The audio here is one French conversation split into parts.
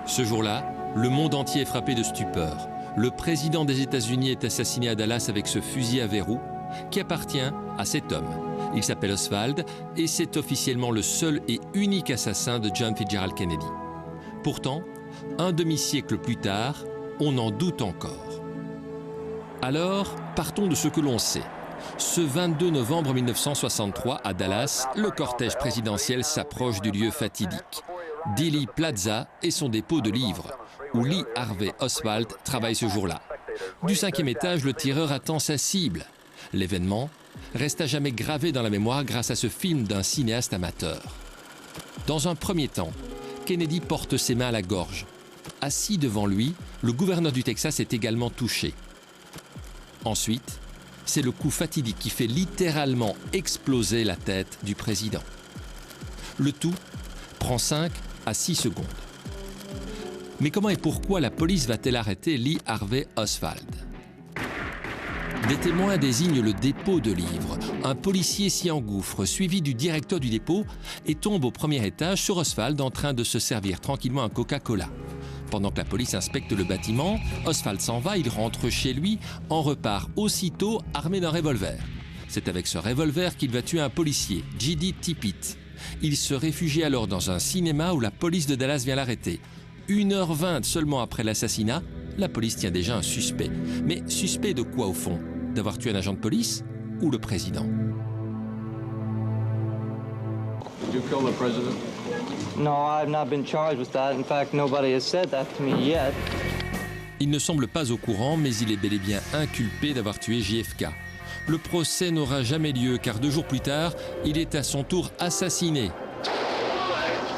Ce jour-là, le monde entier est frappé de stupeur. Le président des États-Unis est assassiné à Dallas avec ce fusil à verrou qui appartient à cet homme. Il s'appelle Oswald et c'est officiellement le seul et unique assassin de John Fitzgerald Kennedy. Pourtant, un demi-siècle plus tard, on en doute encore. Alors, partons de ce que l'on sait. Ce 22 novembre 1963, à Dallas, le cortège présidentiel s'approche du lieu fatidique. Dealey Plaza et son dépôt de livres, où Lee Harvey Oswald travaille ce jour-là. Du 5e étage, le tireur attend sa cible. L'événement reste à jamais gravé dans la mémoire grâce à ce film d'un cinéaste amateur. Dans un premier temps, Kennedy porte ses mains à la gorge. Assis devant lui, le gouverneur du Texas est également touché. Ensuite, c'est le coup fatidique qui fait littéralement exploser la tête du président. Le tout prend 5 à 6 secondes. Mais comment et pourquoi la police va-t-elle arrêter Lee Harvey Oswald? Des témoins désignent le dépôt de livres. Un policier s'y engouffre, suivi du directeur du dépôt, et tombe au premier étage sur Oswald en train de se servir tranquillement un Coca-Cola. Pendant que la police inspecte le bâtiment, Oswald s'en va, il rentre chez lui, en repart aussitôt armé d'un revolver. C'est avec ce revolver qu'il va tuer un policier, J.D. Tippit. Il se réfugie alors dans un cinéma où la police de Dallas vient l'arrêter. 1h20 seulement après l'assassinat, la police tient déjà un suspect. Mais suspect de quoi au fond? D'avoir tué un agent de police ou le président? Did you kill the president? No, I've not been charged with that. In fact, nobody has said that to me yet. Il ne semble pas au courant, mais il est bel et bien inculpé d'avoir tué JFK. Le procès n'aura jamais lieu car 2 jours plus tard, il est à son tour assassiné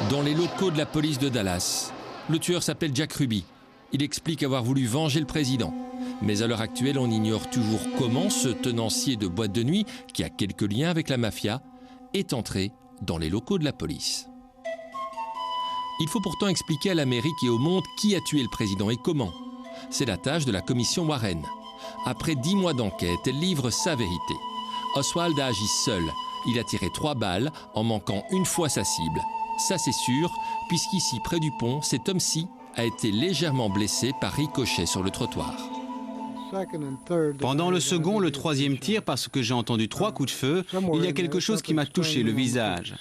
dans les locaux de la police de Dallas. Le tueur s'appelle Jack Ruby. Il explique avoir voulu venger le président. Mais à l'heure actuelle, on ignore toujours comment ce tenancier de boîte de nuit, qui a quelques liens avec la mafia, est entré dans les locaux de la police. Il faut pourtant expliquer à l'Amérique et au monde qui a tué le président et comment. C'est la tâche de la commission Warren. Après 10 mois d'enquête, elle livre sa vérité. Oswald a agi seul. Il a tiré 3 balles en manquant une fois sa cible. Ça c'est sûr, puisqu'ici, près du pont, cet homme-ci a été légèrement blessé par ricochet sur le trottoir. Pendant le second, le 3e tir, parce que j'ai entendu 3 coups de feu, il y a quelque chose qui m'a touché le visage.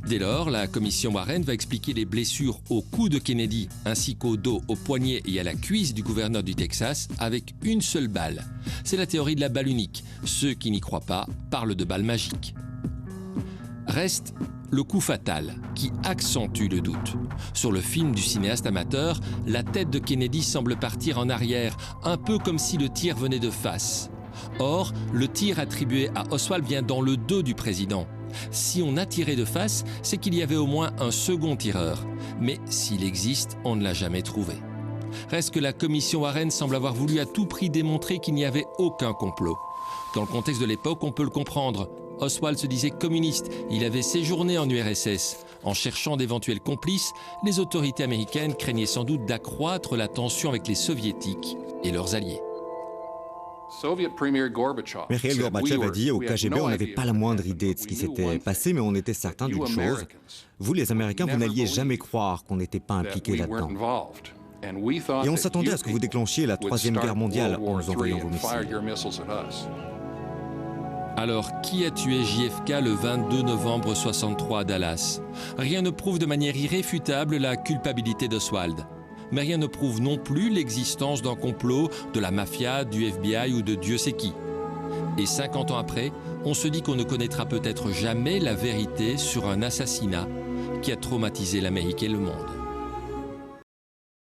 Dès lors, la commission Warren va expliquer les blessures au cou de Kennedy ainsi qu'au dos, au poignet et à la cuisse du gouverneur du Texas avec une seule balle. C'est la théorie de la balle unique. Ceux qui n'y croient pas parlent de balle magique. Reste le coup fatal qui accentue le doute. Sur le film du cinéaste amateur, la tête de Kennedy semble partir en arrière, un peu comme si le tir venait de face. Or, le tir attribué à Oswald vient dans le dos du président. Si on a tiré de face, c'est qu'il y avait au moins un second tireur. Mais s'il existe, on ne l'a jamais trouvé. Reste que la commission Warren semble avoir voulu à tout prix démontrer qu'il n'y avait aucun complot. Dans le contexte de l'époque, on peut le comprendre. Oswald se disait communiste, il avait séjourné en URSS. En cherchant d'éventuels complices, les autorités américaines craignaient sans doute d'accroître la tension avec les soviétiques et leurs alliés. Mikhail Gorbatchev a dit au KGB, on n'avait pas la moindre idée de ce qui s'était passé, mais on était certain d'une chose. Vous, les Américains, vous n'alliez jamais croire qu'on n'était pas impliqués là-dedans. Et on s'attendait à ce que vous déclenchiez la 3e guerre mondiale en nous envoyant vos missiles. Alors, qui a tué JFK le 22 novembre 1963 à Dallas? Rien ne prouve de manière irréfutable la culpabilité d'Oswald. Mais rien ne prouve non plus l'existence d'un complot de la mafia, du FBI ou de Dieu sait qui. Et 50 ans après, on se dit qu'on ne connaîtra peut-être jamais la vérité sur un assassinat qui a traumatisé l'Amérique et le monde.